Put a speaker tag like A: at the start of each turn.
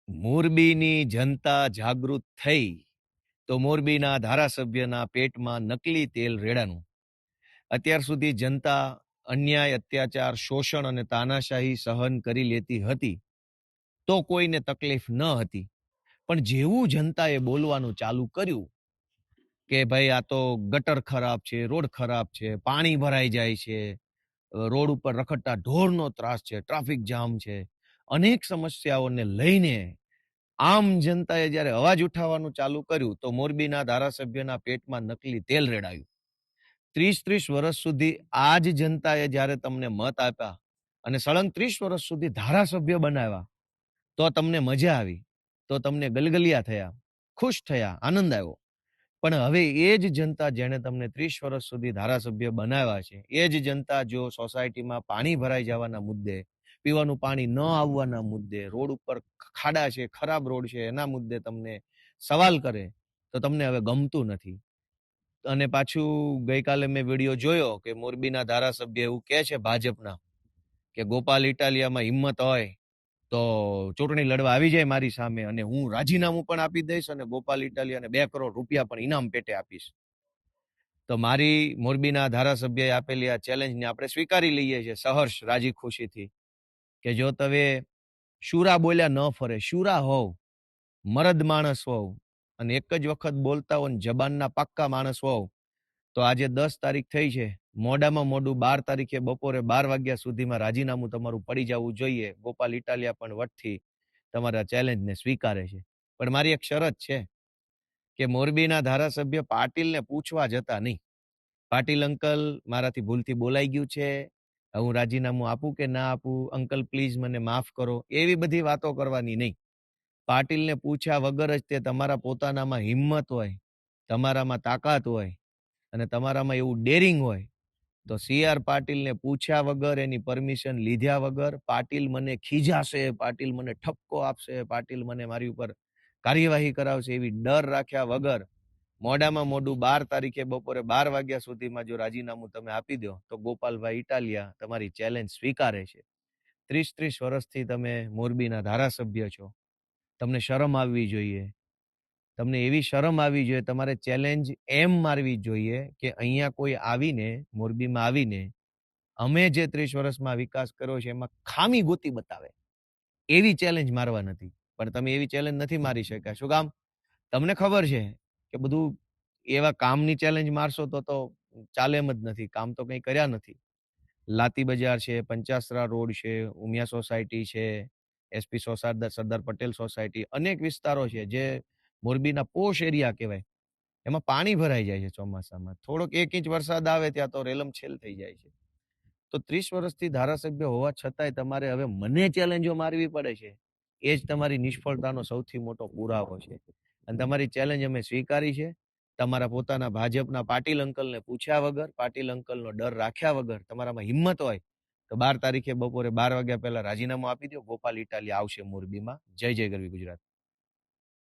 A: મોરબીની જનતા જાગૃત થઈ તો મોરબીના ધારાસભ્યના પેટમાં નકલી તેલ રેડાનું. અત્યાર સુધી જનતા અન્યાય, અત્યાચાર, શોષણ અને તાનાશાહી સહન કરી લેતી હતી તો કોઈને તકલીફ ન હતી. પણ જેવું જનતાએ બોલવાનું ચાલુ કર્યું કે ભાઈ આ તો ગટર ખરાબ છે, રોડ ખરાબ છે, પાણી ભરાઈ જાય છે, રોડ ઉપર રખડતા ઢોરનો ત્રાસ છે, ટ્રાફિક જામ છે, અનેક સમસ્યાઓને લઈને આમ જનતાએ જ્યારે અવાજ ઉઠાવવાનું ચાલુ કર્યું તો મોરબીના ધારાસભ્યના પેટમાં નકલી તેલ રેડાયું. 30 વર્ષ સુધી આ જ જનતાએ જ્યારે તમને મત આપ્યા અને સળંગ 30 વર્ષ સુધી ધારાસભ્ય બનાવ્યા તો તમને મજા આવી, તો તમને ગલગલિયા થયા, ખુશ થયા, આનંદ આવ્યો. પણ હવે એ જ જનતા જેણે તમને 30 વર્ષ સુધી ધારાસભ્ય બનાવ્યા છે, એ જ જનતા જો સોસાયટીમાં પાણી ભરાઈ જવાના મુદ્દે, પીવાનું પાણી ન આવવાના મુદ્દે, રોડ ઉપર ખાડા છે, ખરાબ રોડ છે, એના મુદ્દે તમને સવાલ કરે તો તમને હવે ગમતું નથી. અને પાછું ગઈકાલે મેં વિડીયો જોયો કે મોરબીના ધારાસભ્ય એવું કહે છે ભાજપના કે ગોપાલ ઇટાલિયામાં હિંમત હોય તો ચૂંટણી લડવા આવી જાય મારી સામે અને હું રાજીનામું પણ આપી દઈશ અને ગોપાલ ઇટાલિયાને 2 કરોડ રૂપિયા પણ ઇનામ પેટે આપીશ. તો મારી મોરબીના ધારાસભ્યએ આપેલી આ ચેલેન્જને આપણે સ્વીકારી લઈએ છીએ સહર્ષ, રાજી ખુશીથી કે જો તમે શુરા બોલ્યા ન ફરે, શુરા હોવ, મરદ માણસ હોવ અને એક જ વખત બોલતા હો ને જબાનના પાક્કા માણસ હોવ તો આજે 10 તારીખ થઈ છે, મોડામાં મોડું 12 તારીખે બપોરે 12 વાગ્યા સુધીમાં રાજીનામું તમારું પડી જવું જોઈએ. ગોપાલ ઇટાલિયા પણ વટથી તમારા ચેલેન્જને સ્વીકારે છે. પણ મારી એક શરત છે કે મોરબીના ધારાસભ્ય પાટીલને પૂછવા જતા નહીં. પાટીલ અંકલ, મારાથી ભૂલથી બોલાઈ ગયું છે, હું રાજીનામું આપું કે ના આપું, અંકલ પ્લીઝ મને માફ કરો, એવી બધી વાતો કરવાની નહીં. પાટીલને પૂછ્યા વગર જ તે તમારા પોતાનામાં હિંમત હોય, તમારામાં તાકાત હોય અને તમારામાં એવું ડેરિંગ હોય તો CR પાટીલને પૂછ્યા વગર, એની પરમિશન લીધા વગર, પાટીલ મને ખીજાશે, પાટીલ મને ઠપકો આપશે, પાટીલ મને મારી ઉપર કાર્યવાહી કરાવશે એવી ડર રાખ્યા વગર મોડામાં મોડું 12 તારીખે બપોરે 12 વાગ્યા સુધીમાં જો રાજીનામું તમે આપી દો તો ગોપાલભાઈ ઇટાલિયા તમારી ચેલેન્જ સ્વીકારે છે. 30 વર્ષથી તમે મોરબીના ધારાસભ્ય છો, તમને શરમ આવવી જોઈએ. તમને એવી શરમ આવવી જોઈએ, તમારે ચેલેન્જ એમ મારવી જોઈએ કે અહીંયા કોઈ આવીને, મોરબીમાં આવીને અમે જે 30 વર્ષમાં વિકાસ કર્યો છે એમાં ખામી ગોતી બતાવે, એવી ચેલેન્જ મારવા નથી. પણ તમે એવી ચેલેન્જ નથી મારી શક્યા. શું કામ? તમને ખબર છે કે બધું એવા કામની ચેલેન્જ મારશો તો ચાલે એમ જ નથી. કામ તો કંઈ કર્યા નથી. લાતી બજાર છે, પંચાસરા રોડ છે, ઉમિયા સોસાયટી છે, SP સરદાર પટેલ સોસાયટી, અનેક વિસ્તારો છે જે મોરબીના પોશ એરિયા કહેવાય, એમાં પાણી ભરાઈ જાય છે ચોમાસામાં. થોડોક 1 ઇંચ વરસાદ આવે ત્યાં તો રેલમછેલ થઈ જાય છે. તો 30 વર્ષથી ધારાસભ્ય હોવા છતાંય તમારે હવે મને ચેલેન્જો મારવી પડે છે, એ જ તમારી નિષ્ફળતાનો સૌથી મોટો પુરાવો છે. અને તમારી ચેલેન્જ અમે સ્વીકારી છે. તમારા પોતાના ભાજપના પાટીલ અંકલને પૂછ્યા વગર, પાટીલ અંકલનો ડર રાખ્યા વગર, તમારામાં હિંમત હોય તો 12 તારીખે બપોરે 12 વાગ્યા પહેલા રાજીનામું આપી દો. ગોપાલ ઇટાલિયા આવશે મોરબીમાં. જય જય ગરવી ગુજરાત.